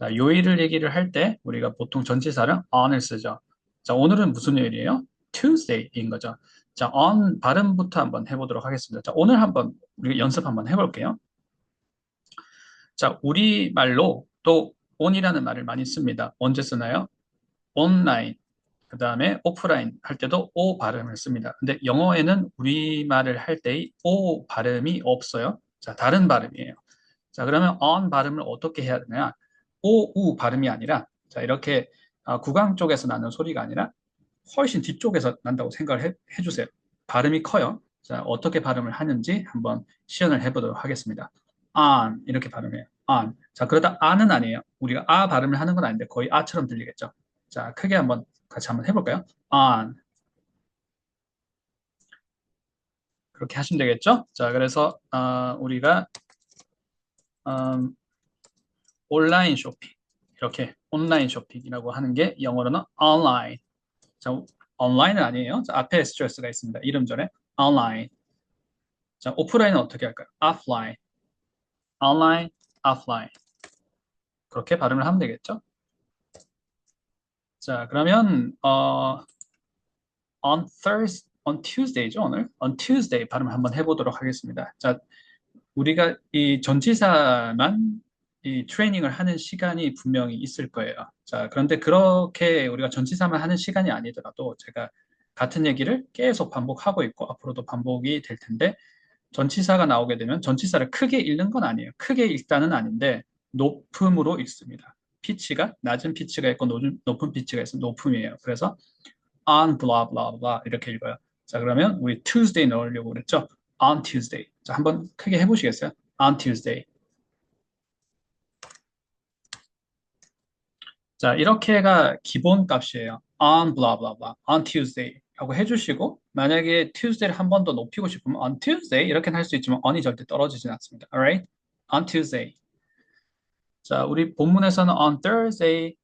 자, 요일을 얘기를 할 때 우리가 보통 전치사를 on을 쓰죠. 자, 오늘은 무슨 요일이에요? Tuesday인 거죠. 자, on 발음부터 한번 해보도록 하겠습니다. 자, 오늘 한번 우리 연습 한번 해볼게요. 자, 우리말로 또 on이라는 말을 많이 씁니다. 언제 쓰나요? 온라인, 그 다음에 오프라인 할 때도 O 발음을 씁니다. 근데 영어에는 우리말을 할 때의 O 발음이 없어요. 자, 다른 발음이에요. 자, 그러면 on 발음을 어떻게 해야 되냐? 오, 우 발음이 아니라, 자, 이렇게 구강 쪽에서 나는 소리가 아니라 훨씬 뒤쪽에서 난다고 생각을 해주세요. 발음이 커요. 자, 어떻게 발음을 하는지 한번 시연을 해보도록 하겠습니다. on, 이렇게 발음해요. on. 자, 그러다 아는 아니에요. 우리가 아 발음을 하는 건 아닌데 거의 아처럼 들리겠죠. 자, 크게 한번 같이 한번 해볼까요? on. 그렇게 하시면 되겠죠? 자, 그래서 우리가 음, 온라인 쇼핑, 이렇게 온라인 쇼핑이라고 하는 게 영어로는 online. 자, 온라인은 아니에요. 자, 앞에 스트레스가 있습니다. 이름 전에 online. 자, 오프라인은 어떻게 할까요? offline, online, offline. 그렇게 발음을 하면 되겠죠? 자, 그러면 on Tuesday죠, 오늘. on Tuesday 발음을 한번 해보도록 하겠습니다. 자, 우리가 이 전치사만 이 트레이닝을 하는 시간이 분명히 있을 거예요. 자, 그런데 그렇게 우리가 전치사만 하는 시간이 아니더라도 제가 같은 얘기를 계속 반복하고 있고 앞으로도 반복이 될 텐데 전치사가 나오게 되면 전치사를 크게 읽는 건 아니에요. 크게 읽다는 아닌데 높음으로 읽습니다. 피치가 낮은 피치가 있고 높은 피치가 있으면 높음이에요. 그래서 on blah blah blah 이렇게 읽어요. 자, 그러면 우리 Tuesday 넣으려고 그랬죠? on Tuesday. 자, 한번 크게 해보시겠어요? on Tuesday. 자, 이렇게가 기본 값이에요. on blah blah blah, on Tuesday 하고 해주시고 만약에 Tuesday를 한 번 더 높이고 싶으면 on Tuesday 이렇게 할 수 있지만 on이 절대 떨어지진 않습니다. Alright? on Tuesday. 자, 우리 본문에서는 on Thursday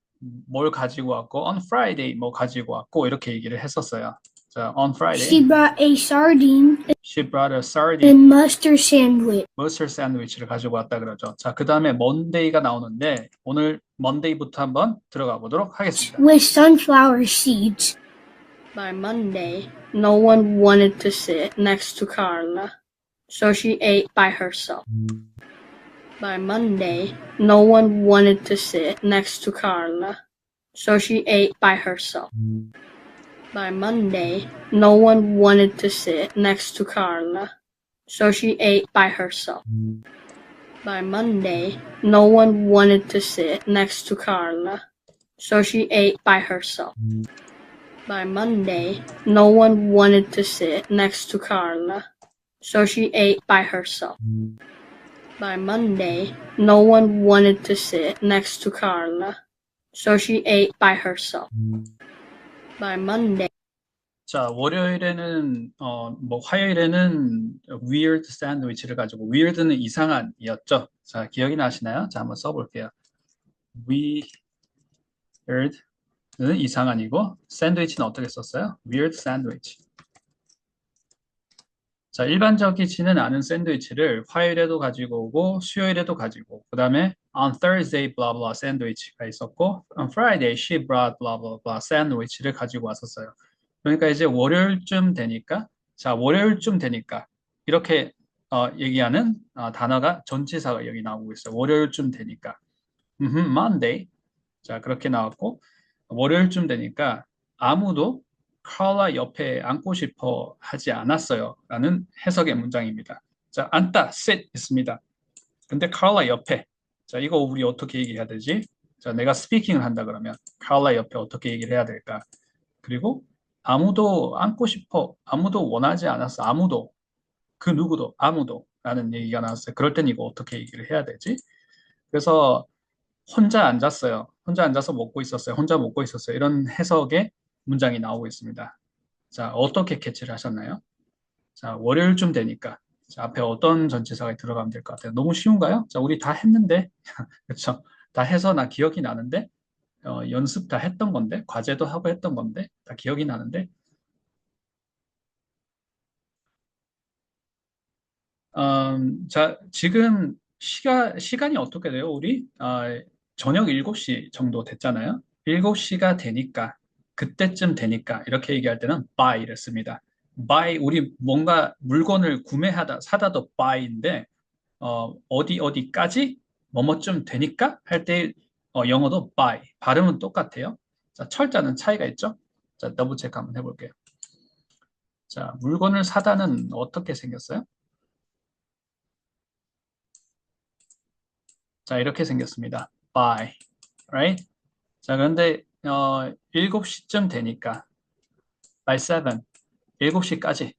뭘 가지고 왔고 on Friday 뭐 가지고 왔고 이렇게 얘기를 했었어요. 자, on Friday She brought a sardine she brought a sardine and mustard sandwich 머스터 샌드위치를 가지고 왔다 그러죠. 자, 그 다음에 먼데이가 나오는데 오늘 먼데이부터 한번 들어가 보도록 하겠습니다. with sunflower seeds. By Monday, no one wanted to sit next to Carla, so she ate by herself. By Monday, no one wanted to sit next to Carla, so she ate by herself. By Monday, no one wanted to sit next to Carla, so she ate by herself. By Monday, no one wanted to sit next to Carla, so she ate by herself. By Monday, no one wanted to sit next to Carla, so she ate by herself. By Monday, no one wanted to sit next to Carla, so she ate by herself. By Monday, 자, 월요일에는 뭐 화요일에는 weird 샌드위치를 가지고 weird는 이상한이었죠. 자, 기억이 나시나요? 자, 한번 써볼게요. weird는 이상한이고 샌드위치는 어떻게 썼어요? weird sandwich. 자, 일반적이지는 않은 샌드위치를 화요일에도 가지고 오고 수요일에도 가지고 그 다음에 on Thursday blah blah 샌드위치가 있었고 on Friday she brought blah blah blah 샌드위치를 가지고 왔었어요. 그러니까 이제 월요일쯤 되니까 자, 월요일쯤 되니까 이렇게 얘기하는 단어가 전치사가 여기 나오고 있어요. 월요일쯤 되니까 Monday. 자, 그렇게 나왔고 월요일쯤 되니까 아무도 칼라 옆에 앉고 싶어 하지 않았어요. 라는 해석의 문장입니다. 자, 앉다, sit 있습니다. 근데 칼라 옆에. 자, 이거 우리 어떻게 얘기해야 되지? 자, 내가 스피킹을 한다 그러면 칼라 옆에 어떻게 얘기를 해야 될까? 그리고 아무도 앉고 싶어, 아무도 원하지 않았어, 아무도, 그 누구도, 아무도 라는 얘기가 나왔어요. 그럴 땐 이거 어떻게 얘기를 해야 되지? 그래서 혼자 앉았어요. 혼자 앉아서 먹고 있었어요. 혼자 먹고 있었어요. 이런 해석의 문장이 나오고 있습니다. 자, 어떻게 캐치를 하셨나요? 자, 월요일쯤 되니까. 자, 앞에 어떤 전치사가 들어가면 될 것 같아요. 너무 쉬운가요? 자, 우리 다 했는데. 그렇죠? 다 해서 나 기억이 나는데. 연습 다 했던 건데. 과제도 하고 했던 건데. 다 기억이 나는데. 자, 지금 시간이 어떻게 돼요, 우리? 저녁 7시 정도 됐잖아요. 7시가 되니까, 그때쯤 되니까 이렇게 얘기할 때는 buy를 씁니다. buy, 우리 뭔가 물건을 구매하다, 사다도 buy인데 어디까지 뭐뭐쯤 되니까 할 때 영어도 buy. 발음은 똑같아요. 자, 철자는 차이가 있죠? 자, 더블 체크 한번 해볼게요. 자, 물건을 사다는 어떻게 생겼어요? 자, 이렇게 생겼습니다. buy. Right? 자, 그런데 7시쯤 되니까 by 7. 7시까지.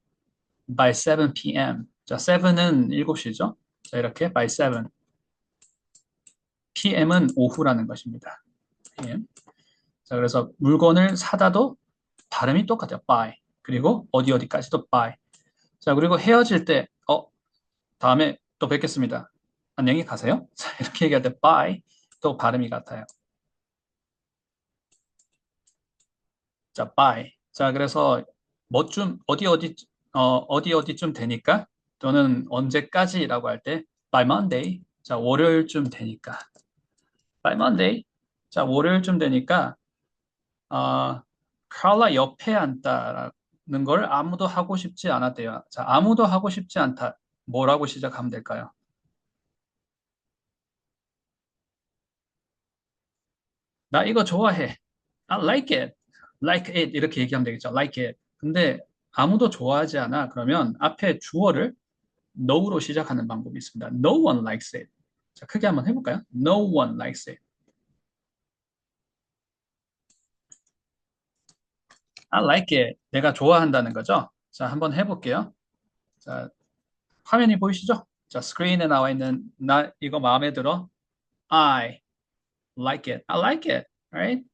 by 7 p.m. 자, 7은 7시죠? 자, 이렇게 by 7. PM은 오후라는 것입니다. PM. 자, 그래서 물건을 사다도 발음이 똑같아요. buy. 그리고 어디까지도 buy. 자, 그리고 헤어질 때, 다음에 또 뵙겠습니다. 안녕히 가세요. 자, 이렇게 얘기할 때 bye. 또 발음이 같아요. 자, bye. 자, 그래서 뭐쯤, 어디쯤 되니까 또는 언제까지라고 할 때 by Monday. 자, 월요일쯤 되니까. by Monday. 자, 월요일쯤 되니까 카라 옆에 앉다라는 걸 아무도 하고 싶지 않았대요. 자, 아무도 하고 싶지 않다. 뭐라고 시작하면 될까요? 나 이거 좋아해. I like it. like it. 이렇게 얘기하면 되겠죠. like it. 근데 아무도 좋아하지 않아. 그러면 앞에 주어를 no로 시작하는 방법이 있습니다. No one likes it. 자, 크게 한번 해볼까요? No one likes it. I like it. 내가 좋아한다는 거죠. 자, 한번 해볼게요. 자, 화면이 보이시죠? 자, 스크린에 나와 있는 나 이거 마음에 들어. I like it. I like it. Right?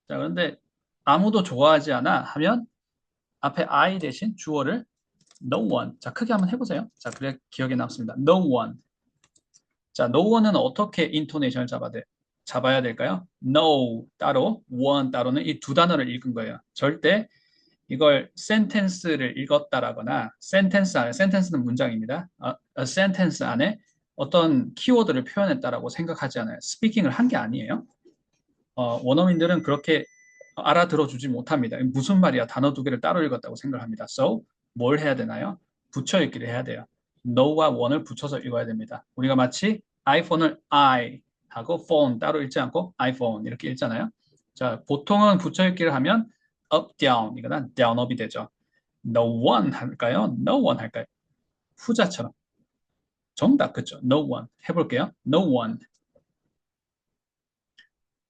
자, 그런데 아무도 좋아하지 않아 하면 앞에 I 대신 주어를 no one. 자, 크게 한번 해보세요. 자, 그래 기억에 남습니다. No one. 자, no one은 어떻게 인토네이션을 잡아야 될까요? No 따로, one 따로는 이 두 단어를 읽은 거예요. 절대 이걸 sentence를 읽었다라거나 sentence 안에, sentence는 문장입니다. a sentence 안에 어떤 키워드를 표현했다라고 생각하지 않아요. 스피킹을 한 게 아니에요. 원어민들은 그렇게 알아들어 주지 못합니다. 무슨 말이야? 단어 두 개를 따로 읽었다고 생각합니다. So, 뭘 해야 되나요? 붙여 읽기를 해야 돼요. no와 one을 붙여서 읽어야 됩니다. 우리가 마치 아이폰을 I 하고 phone 따로 읽지 않고 iPhone 이렇게 읽잖아요. 자, 보통은 붙여 읽기를 하면 up, down 이거는 down, up이 되죠. No one 할까요? No one 할까요? 후자처럼. 정답, 그쵸? No one. 해볼게요. No one.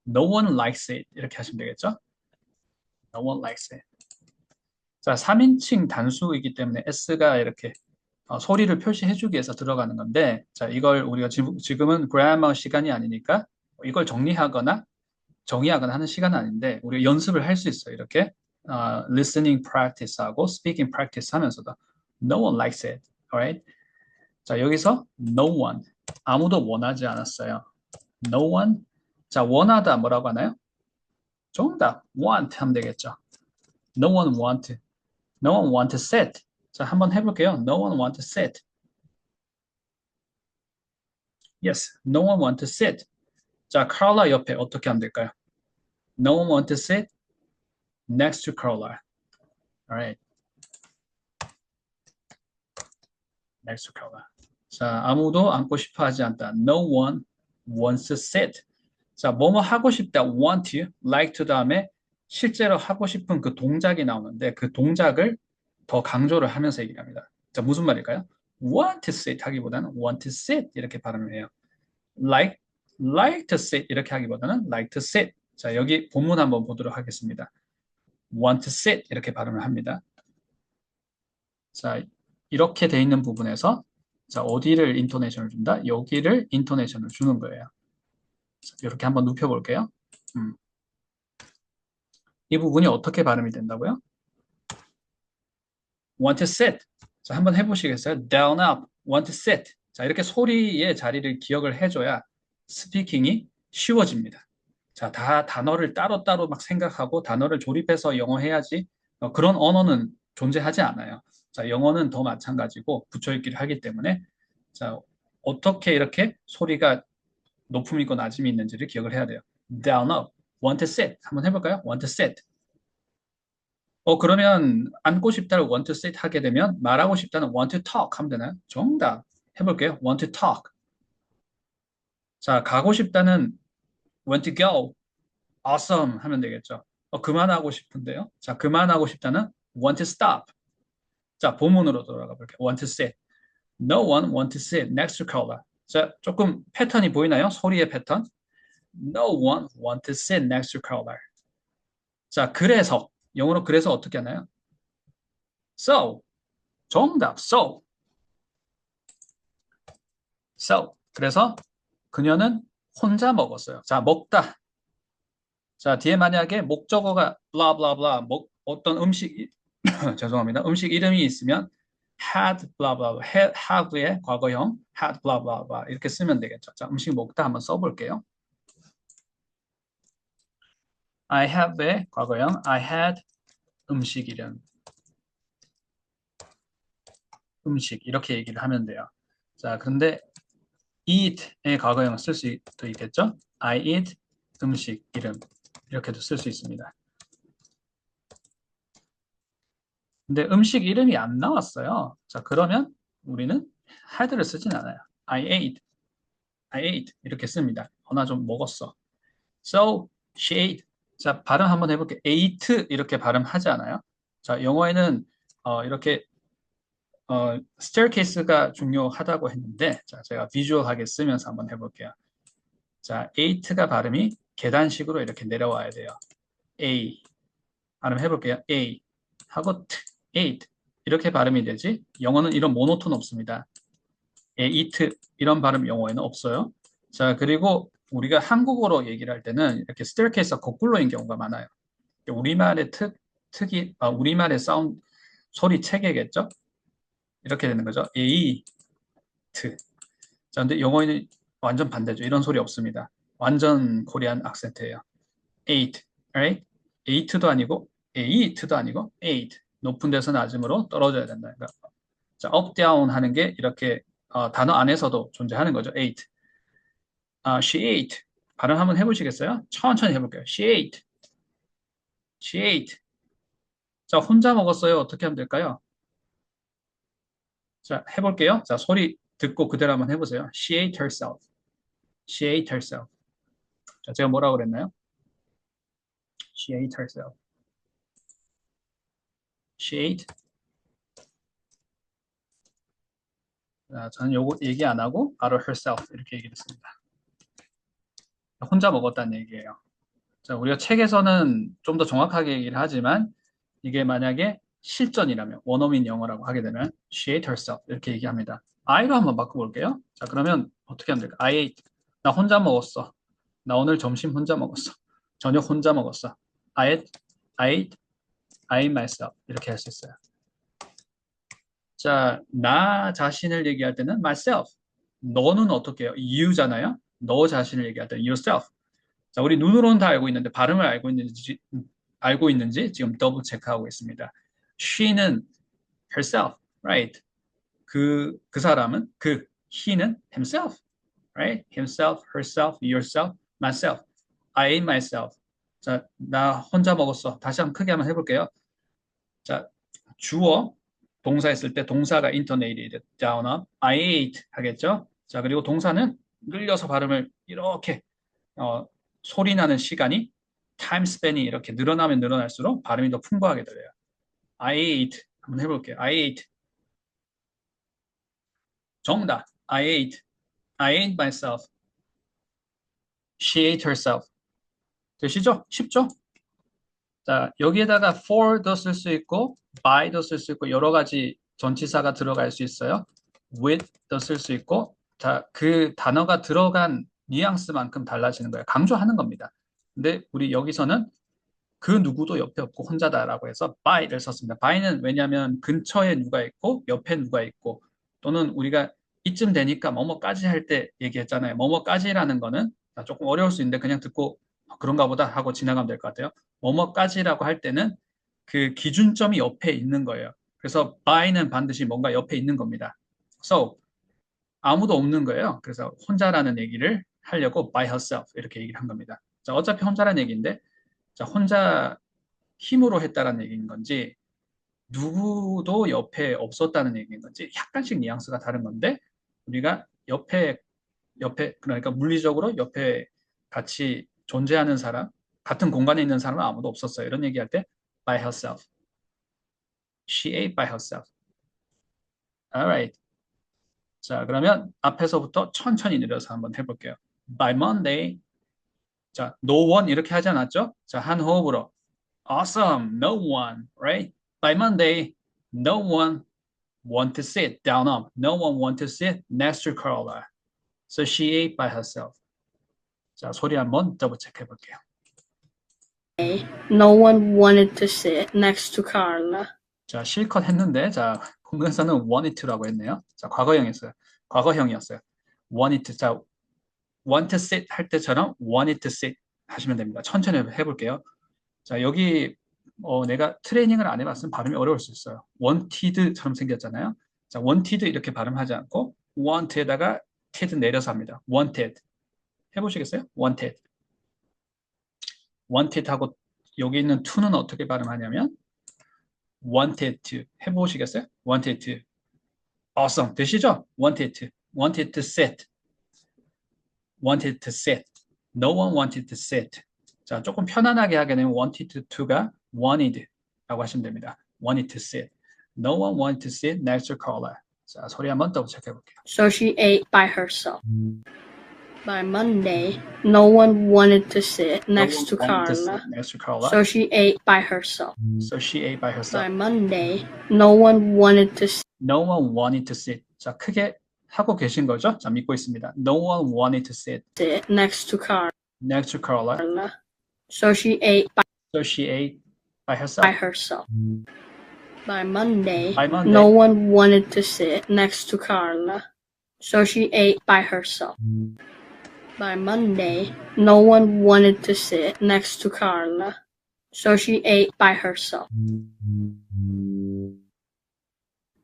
No one likes it. 이렇게 하시면 되겠죠? No one likes it. 자, 3인칭 단수이기 때문에 S가 이렇게 소리를 표시해주기 위해서 들어가는 건데, 자, 이걸 우리가 지금은 그래머 시간이 아니니까 이걸 정리하거나 하는 시간은 아닌데, 우리가 연습을 할 수 있어요. 이렇게 listening practice하고 speaking practice 하면서도 no one likes it. Alright? 자, 여기서 no one. 아무도 원하지 않았어요. No one. 자, 원하다 뭐라고 하나요? 정답. want 하면 되겠죠. No one want. No one want to sit. 자, 한번 해볼게요. No one want to sit. Yes, no one want to sit. 자, Carla 옆에 어떻게 하면 될까요? No one want to sit next to Carla. Alright. next to Carla. 자, 아무도 앉고 싶어 하지 않다. No one wants to sit. 자, 뭐뭐 하고 싶다. want to, like to 다음에 실제로 하고 싶은 그 동작이 나오는데 그 동작을 더 강조를 하면서 얘기를 합니다. 자, 무슨 말일까요? want to sit 하기보다는 want to sit 이렇게 발음을 해요. like to sit 이렇게 하기보다는 like to sit. 자, 여기 본문 한번 보도록 하겠습니다. want to sit 이렇게 발음을 합니다. 자, 이렇게 돼 있는 부분에서 자, 어디를 인토네이션을 준다? 여기를 인토네이션을 주는 거예요. 자, 이렇게 한번 눕혀볼게요. 이 부분이 어떻게 발음이 된다고요? want to sit. 자, 한번 해보시겠어요? down, up, want to sit. 자, 이렇게 소리의 자리를 기억을 해줘야 스피킹이 쉬워집니다. 자, 다 단어를 따로따로 막 생각하고 단어를 조립해서 영어 해야지 그런 언어는 존재하지 않아요. 자, 영어는 더 마찬가지고 붙여읽기를 하기 때문에 자, 어떻게 이렇게 소리가 높음이 있고 낮음이 있는지를 기억을 해야 돼요. down, up, want to sit. 한번 해볼까요? want to sit. 그러면 앉고 싶다를 want to sit 하게 되면 말하고 싶다는 want to talk 하면 되나요? 정답. 해볼게요. want to talk. 자, 가고 싶다는 want to go. awesome 하면 되겠죠. 그만하고 싶은데요. 자, 그만하고 싶다는 want to stop. 자, 본문으로 돌아가 볼게요. want to sit. No one want to sit next to Carla. 자, 조금 패턴이 보이나요? 소리의 패턴. No one want to sit next to Carla. 자, 그래서 영어로 그래서 어떻게 하나요? So. 정답. So. So. 그래서 그녀는 혼자 먹었어요. 자, 먹다. 자, 뒤에 만약에 목적어가 blah blah blah 어떤 음식 죄송합니다. 음식 이름이 있으면 had blah blah blah have의 과거형 had blah blah blah 이렇게 쓰면 되겠죠. 자, 음식 먹다 한번 써볼게요. I have의 과거형 I had 음식 이름 음식 이렇게 얘기를 하면 돼요. 자, 그런데 eat의 과거형 쓸 수도 있겠죠. I eat 음식 이름 이렇게도 쓸 수 있습니다. 근데 음식 이름이 안 나왔어요. 자, 그러면 우리는 had를 쓰진 않아요. I ate 이렇게 씁니다. 나 좀 먹었어. So she ate. 자, 발음 한번 해볼게요. ate 이렇게 발음하지 않아요? 자, 영어에는 이렇게 staircase가 중요하다고 했는데, 자, 제가 비주얼하게 쓰면서 한번 해볼게요. 자, ate가 발음이 계단식으로 이렇게 내려와야 돼요. A 발음 해볼게요. A 하고 t, ate 이렇게 발음이 되지. 영어는 이런 모노톤 없습니다. eat 이런 발음 영어에는 없어요. 자, 그리고 우리가 한국어로 얘기를 할 때는 이렇게 staircase가 거꾸로인 경우가 많아요. 우리말의 우리말의 사운드 소리 체계겠죠? 이렇게 되는 거죠. 에이트. 자, 근데 영어에는 완전 반대죠. 이런 소리 없습니다. 완전 코리안 악센트예요. eight, right? eight도 아니고 eight도 아니고 eight. 높은 데서 낮음으로 떨어져야 된다. 그러니까 자, up, down 하는 게 이렇게 단어 안에서도 존재하는 거죠. eight. She ate. 발음 한번 해보시겠어요? 천천히 해볼게요. She ate. She ate. 자, 혼자 먹었어요. 어떻게 하면 될까요? 자, 해볼게요. 자, 소리 듣고 그대로 한번 해보세요. She ate herself. She ate herself. 자, 제가 뭐라고 그랬나요? She ate herself. She ate. 자, 저는 요거 얘기 안 하고 바로 herself 이렇게 얘기를 했습니다. 혼자 먹었다는 얘기예요. 자, 우리가 책에서는 좀 더 정확하게 얘기를 하지만 이게 만약에 실전이라면 원어민 영어라고 하게 되면 she ate herself 이렇게 얘기합니다. I로 한번 바꿔볼게요. 자, 그러면 어떻게 하면 될까? I ate. 나 혼자 먹었어. 나 오늘 점심 혼자 먹었어. 저녁 혼자 먹었어. I ate, I ate myself 이렇게 할 수 있어요. 자, 나 자신을 얘기할 때는 myself. 너는 어떻게 해요? you잖아요. 너 자신을 얘기할 때는 yourself. 자, 우리 눈으로는 다 알고 있는데 발음을 알고 있는지 지금 더블 체크하고 있습니다. she는 herself, right? 그 사람은 he는 himself, right? himself, herself, yourself, myself. I ate myself. 자, 나 혼자 먹었어. 다시 한번 크게 한번 해볼게요. 자, 주어 동사 했을 때 동사가 intonated, down, up, I ate 하겠죠? 자, 그리고 동사는 늘려서 발음을 이렇게 소리 나는 시간이 time span이 이렇게 늘어나면 늘어날수록 발음이 더 풍부하게 들려요. I ate 한번 해볼게요. I ate. 정답. I ate. I ate myself. She ate herself. 되시죠? 쉽죠? 자, 여기에다가 for도 쓸 수 있고 by도 쓸 수 있고 여러 가지 전치사가 들어갈 수 있어요. with도 쓸 수 있고 자, 그 단어가 들어간 뉘앙스만큼 달라지는 거예요. 강조하는 겁니다. 근데 우리 여기서는 그 누구도 옆에 없고 혼자다라고 해서 by를 썼습니다. by는 왜냐하면 근처에 누가 있고 옆에 누가 있고 또는 우리가 이쯤 되니까 뭐뭐까지 할 때 얘기했잖아요. 뭐뭐까지라는 거는 조금 어려울 수 있는데 그냥 듣고 그런가 보다 하고 지나가면 될 것 같아요. 뭐뭐까지라고 할 때는 그 기준점이 옆에 있는 거예요. 그래서 by는 반드시 뭔가 옆에 있는 겁니다. So 아무도 없는 거예요. 그래서 혼자라는 얘기를 하려고 by herself 이렇게 얘기를 한 겁니다. 자, 어차피 혼자란 얘기인데, 자, 혼자 힘으로 했다라는 얘기인 건지, 누구도 옆에 없었다는 얘기인 건지 약간씩 뉘앙스가 다른 건데, 우리가 옆에 그러니까 물리적으로 옆에 같이 존재하는 사람, 같은 공간에 있는 사람은 아무도 없었어요. 이런 얘기할 때 by herself. She ate by herself. Alright. 자, 그러면 앞에서부터 천천히 내려서 한번 해볼게요. By Monday. 자, no one 이렇게 하지 않았죠? 자, 한 호흡으로. Awesome. No one. Right? By Monday, no one want to sit down up. No one want to sit next to Carla. So she ate by herself. 자, 소리 한번 더블 체크해 볼게요. No one wanted to sit next to Carla. 자, 실컷 했는데, 자, 공동사는 wanted to라고 했네요. 자, 과거형이었어요. 과거형이었어요. wanted to. 자, want to sit 할 때처럼 wanted to sit 하시면 됩니다. 천천히 해볼게요. 자, 여기 내가 트레이닝을 안 해봤으면 발음이 어려울 수 있어요. wanted처럼 생겼잖아요. 자, wanted 이렇게 발음하지 않고 want에다가 ted 내려서 합니다. wanted. 해보시겠어요? wanted. wanted 하고 여기 있는 to는 어떻게 발음하냐면 wanted to. 해보시겠어요? wanted to. awesome. 되시죠? wanted to. wanted to sit. wanted to sit. No one wanted to sit. 자, 조금 편안하게 하게 되면 wanted to가 wanted 라고 하시면 됩니다. wanted to sit. No one wanted to sit next to Carla. 자, 소리 한번 더블 체크해 볼게요. So she ate by herself. By Monday, no one wanted to sit next to Carla. Next to Carla. So she ate by herself. So she ate by By herself. Monday, no one wanted to sit No one wanted to sit. 자, 크게 하고 계신 거죠? 자, 믿고 있습니다. No one wanted to sit next to next to Carla. Carla. So she ate So she ate by by herself. herself. By Monday, By Monday. no one wanted to sit next to Carla. So she ate by herself. By Monday, no one wanted to sit next to Carla. So she ate by herself.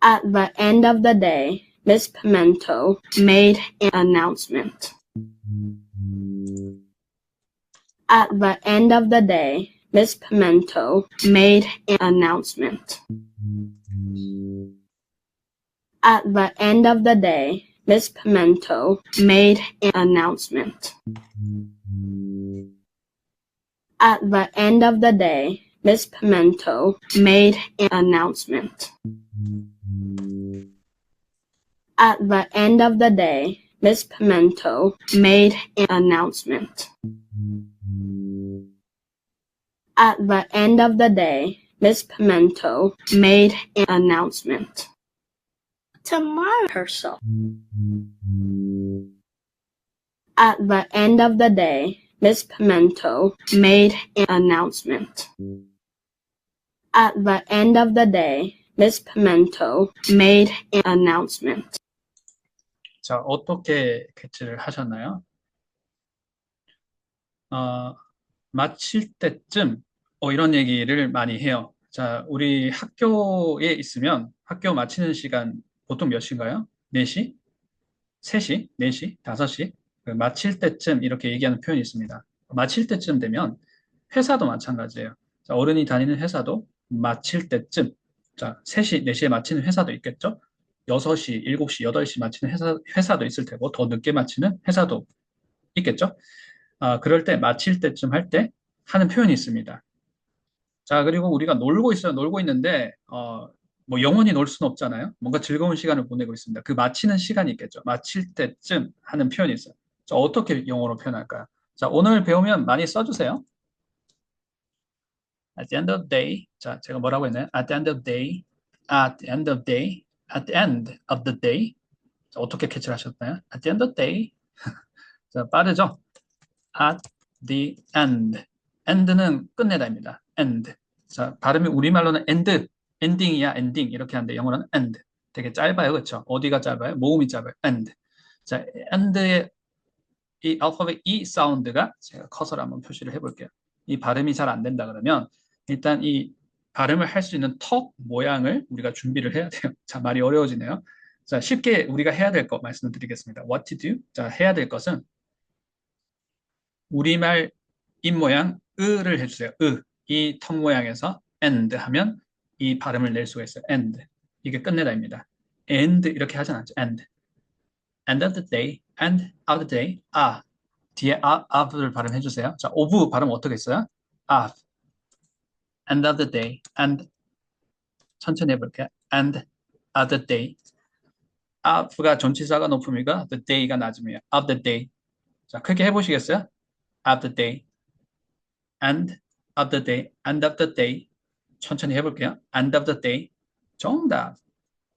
At the end of the day, Miss Pimento made an announcement. At the end of the day, Miss Pimento made an announcement. At the end of the day, Miss Pimento made an announcement. At the end of the day, Miss Pimento made an announcement. At the end of the day, Miss Pimento made an announcement. At the end of the day, Miss Pimento made an announcement. Tomorrow herself. At the end of the day, Miss Pimento made an announcement. At the end of the day, Miss Pimento made an announcement. 자, 어떻게 캐치를 하셨나요? 마칠 때쯤 이런 얘기를 많이 해요. 자, 우리 학교에 있으면 학교 마치는 시간 보통 몇 시인가요? 4시? 3시? 4시? 5시? 마칠 때쯤 이렇게 얘기하는 표현이 있습니다. 마칠 때쯤 되면 회사도 마찬가지예요. 자, 어른이 다니는 회사도 마칠 때쯤, 자, 3시, 4시에 마치는 회사도 있겠죠? 6시, 7시, 8시 마치는 회사도 있을 테고 더 늦게 마치는 회사도 있겠죠? 그럴 때 마칠 때쯤 할 때 하는 표현이 있습니다. 자, 그리고 우리가 놀고 있어요. 놀고 있는데 뭐 영원히 놀 수는 없잖아요. 뭔가 즐거운 시간을 보내고 있습니다. 그 마치는 시간이 있겠죠. 마칠 때쯤 하는 표현이 있어요. 자, 어떻게 영어로 표현할까요? 자, 오늘 배우면 많이 써주세요. At the end of the day. 자, 제가 뭐라고 했나요? At the end of the day. At the end of the day. At the end of the day. 자, 어떻게 캐치를 하셨나요? At the end of the day. 자, 빠르죠? At the end. end는 끝내다입니다. end. 자, 발음이 우리말로는 end, ending이야, ending 이렇게 하는데 영어로는 end. 되게 짧아요, 그렇죠? 어디가 짧아요? 모음이 짧아요. end. 자, end의 이 알파벳 E 사운드가 제가 커서를 한번 표시를 해볼게요. 이 발음이 잘 안 된다 그러면 일단 이 발음을 할 수 있는 턱 모양을 우리가 준비를 해야 돼요. 자, 말이 어려워지네요. 자, 쉽게 우리가 해야 될 것 말씀을 드리겠습니다. What to do? 자, 해야 될 것은 우리말 입 모양 으를 해주세요. 이 턱 모양에서 and 하면 이 발음을 낼 수가 있어요. and. 이게 끝내다입니다. and 이렇게 하진 않죠. end of the day, end of the day, 뒤에 of를 발음해 주세요. 자, of 발음 어떻게 했어요? of, end of the day, end. 천천히 해볼게요. end of the day. of가 전치사가 높음이가 the day가 낮음이에요. of the day. 자, 크게 해보시겠어요? of the day, end of the day, end of the day. 천천히 해볼게요. end of the day. 정답.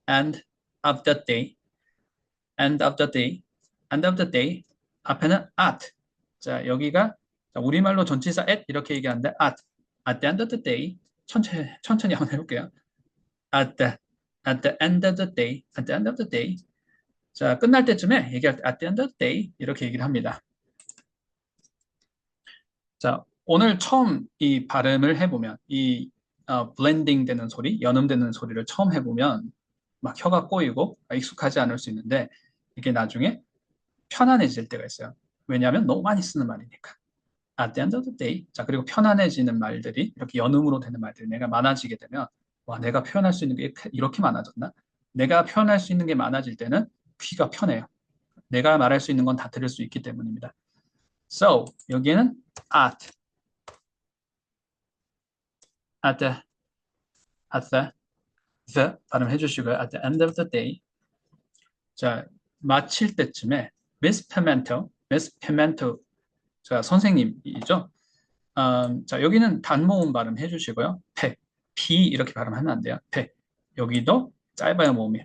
end of the day, end of the day, end of the day. 앞에는 at. 자, 여기가 우리말로 전치사 at 이렇게 얘기하는데 at the end of the day. 천천히 한번 해볼게요. at the end of the day, at the end of the day. 자, 끝날 때쯤에 얘기할 때 at the end of the day 이렇게 얘기를 합니다. 자, 오늘 처음 이 발음을 해보면 이 블렌딩 되는 소리, 연음되는 소리를 처음 해보면 막 혀가 꼬이고 익숙하지 않을 수 있는데 이게 나중에 편안해질 때가 있어요. 왜냐하면 너무 많이 쓰는 말이니까. At the end of the day. 자, 그리고 편안해지는 말들이 이렇게 연음으로 되는 말들이 내가 많아지게 되면 와, 내가 표현할 수 있는 게 이렇게 많아졌나? 내가 표현할 수 있는 게 많아질 때는 귀가 편해요. 내가 말할 수 있는 건 다 들을 수 있기 때문입니다. So, 여기에는 at the 발음해 주시고요. At the end of the day. 자, 마칠 때쯤에 Miss Pimento. 자, 선생님이죠. 자, 여기는 단모음 발음 해주시고요. P 이렇게 발음하면 안 돼요. 여기도 짧아요 모음이.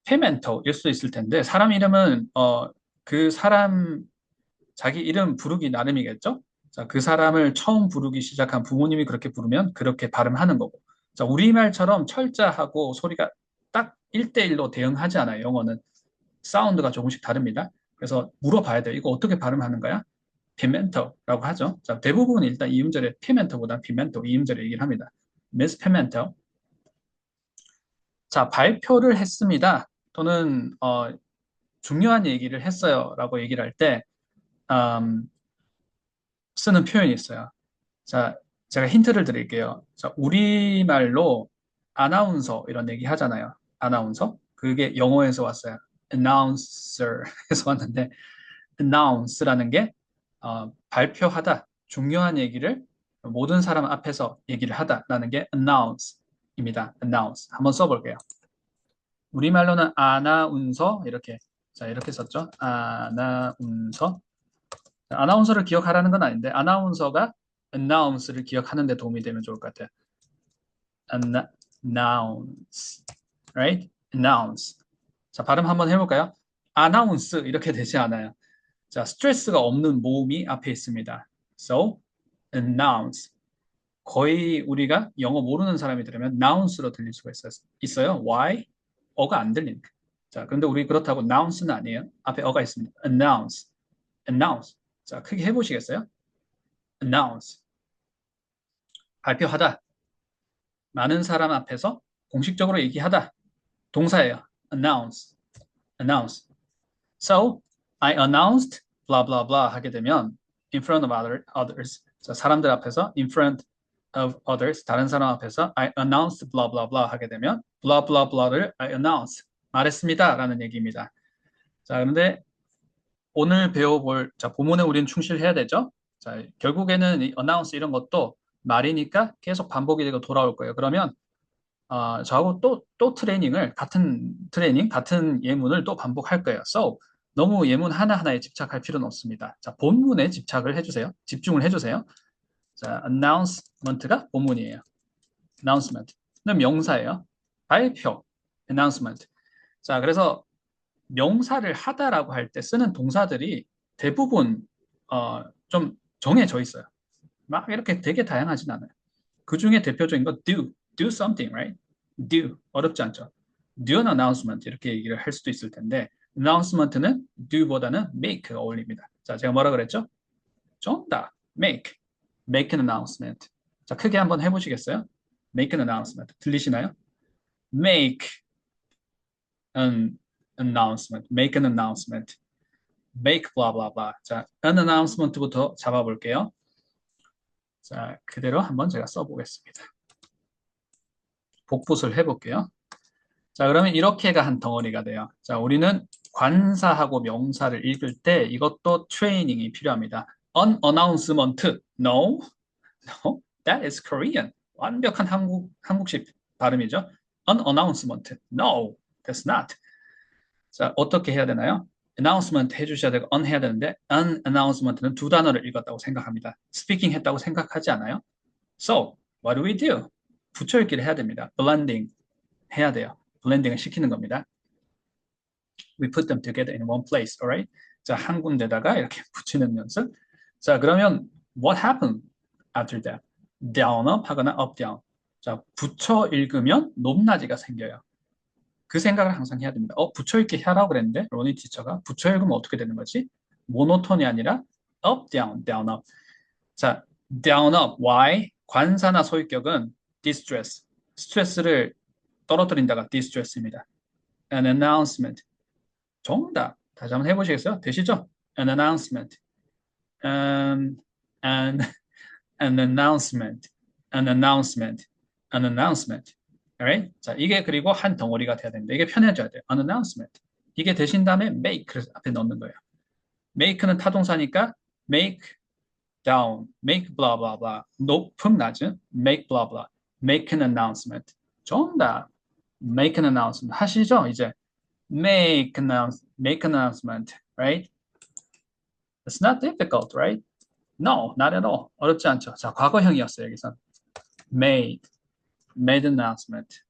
Pimento일 수도 있을 텐데 사람 이름은 그 사람 자기 이름 부르기 나름이겠죠. 자, 그 사람을 처음 부르기 시작한 부모님이 그렇게 부르면 그렇게 발음하는 거고. 자, 우리말처럼 철자하고 소리가 딱 1대1로 대응하지 않아요. 영어는 사운드가 조금씩 다릅니다. 그래서 물어봐야 돼요. 이거 어떻게 발음하는 거야? 피멘토라고 하죠. 자, 대부분 일단 이음절에 피멘토보다 피멘토 이음절에 얘기를 합니다. Miss Pimento. 자, 발표를 했습니다. 또는 중요한 얘기를 했어요라고 얘기를 할 때 쓰는 표현이 있어요. 자, 제가 힌트를 드릴게요. 자, 우리말로 아나운서 이런 얘기 하잖아요. 아나운서. 그게 영어에서 왔어요. announcer에서 왔는데 announce라는 게 발표하다, 중요한 얘기를 모든 사람 앞에서 얘기를 하다라는 게 announce입니다. announce. 한번 써볼게요. 우리말로는 아나운서 이렇게 자 이렇게 썼죠. 아나운서. 아나운서를 기억하라는 건 아닌데 아나운서가 announce를 기억하는 데 도움이 되면 좋을 것 같아요. announce, right? announce. 자, 발음 한번 해볼까요? announce 이렇게 되지 않아요. 자, 스트레스가 없는 모음이 앞에 있습니다. So, announce. 거의 우리가 영어 모르는 사람이 들으면 announce로 들릴 수가 있어요. Why? 어가 안 들리니까. 자, 그런데 우리 그렇다고 announce는 아니에요. 앞에 어가 있습니다. announce. announce. 자, 크게 해보시겠어요? announce. 발표하다. 많은 사람 앞에서 공식적으로 얘기하다. 동사예요. announce. announce. So, I announced blah blah blah 하게 되면 in front of others. 자, 사람들 앞에서 in front of others. 다른 사람 앞에서 I announced blah blah blah 하게 되면 blah blah blah를 I announced. 말했습니다. 라는 얘기입니다. 자, 그런데 오늘 배워볼 자, 본문에 우리는 충실해야 되죠. 자, 결국에는 이 announce 이런 것도 말이니까 계속 반복이 되고 돌아올 거예요. 그러면 저하고 또 트레이닝을 같은 트레이닝, 같은 예문을 또 반복할 거예요. So, 너무 예문 하나하나에 집착할 필요는 없습니다. 자, 본문에 집착을 해주세요. 집중을 해주세요. 자, announcement가 본문이에요. announcement는 명사예요. 발표, announcement. 자, 그래서 명사를 하다라고 할 때 쓰는 동사들이 대부분 좀 정해져 있어요. 막 이렇게 되게 다양하진 않아요. 그 중에 대표적인 거 do something, right? do 어렵지 않죠. do an announcement 이렇게 얘기를 할 수도 있을 텐데 announcement는 do보다는 make가 어울립니다. 자, 제가 뭐라 그랬죠? 정답, make an announcement. 자, 크게 한번 해보시겠어요? make an announcement. 들리시나요? make an announcement. make an announcement. make blah blah blah. 자, an announcement부터 잡아볼게요. 자, 그대로 한번 제가 써보겠습니다. 복붙을 해볼게요. 자, 그러면 이렇게가 한 덩어리가 돼요. 자, 우리는 관사하고 명사를 읽을 때 이것도 트레이닝이 필요합니다. An announcement. No, no, that is Korean. 완벽한 한국식 발음이죠. An announcement. No, that's not. 자, 어떻게 해야 되나요? announcement 해주셔야 되고 an 해야 되는데 an announcement는 두 단어를 읽었다고 생각합니다. speaking 했다고 생각하지 않아요? So, what do we do? 붙여 읽기를 해야 됩니다. blending 해야 돼요. 블렌딩을 시키는 겁니다. We put them together in one place, alright? 자, 한 군데다가 이렇게 붙이는 연습. 자, 그러면 what happened after that? down up 하거나 up down. 자, 붙여 읽으면 높낮이가 생겨요. 그 생각을 항상 해야 됩니다. 붙여 읽기 하라고 그랬는데 로니 티처가 붙여 읽으면 어떻게 되는 거지? 모노톤이 아니라 up down, down up. 자, down up. Why? 관사나 소유격은 distress. 스트레스를 떨어뜨린다가 distress입니다. An announcement. 정답. 다시 한번 해보시겠어요? 되시죠? An announcement. An announcement. An announcement. An announcement. Alright? 자, 이게 그리고 한 덩어리가 돼야 됩니다. 이게 편해져야 돼요. An announcement. 이게 되신 다음에 make를 앞에 넣는 거예요. make는 타동사니까 make down, make blah blah blah. 높음 낮은 make blah blah. make an announcement. 정답. make an announcement. 하시죠? 이제 make an announcement. Right? It's not difficult, right? No, not at all. 어렵지 않죠. 자, 과거형이었어요, 여기서. made an announcement.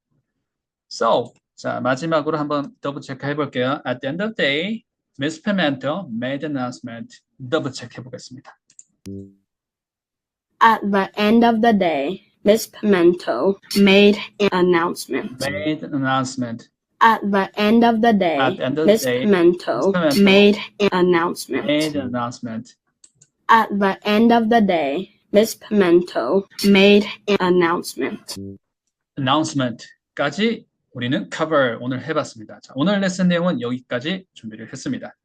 So, 자, 마지막으로 한번 더블 체크 해볼게요. At the end of the day, Miss Pimento made an announcement. 더블 체크 해보겠습니다. At the end of the day, Miss Pimento made an announcement. Made an announcement. At the end of the day, At the end of the Miss day, Pimento Miss Pimento made an announcement. Made an announcement. At the end of the day, Miss Pimento made an announcement. announcement까지 우리는 cover 오늘 해봤습니다. 자, 오늘 레슨 내용은 여기까지 준비를 했습니다.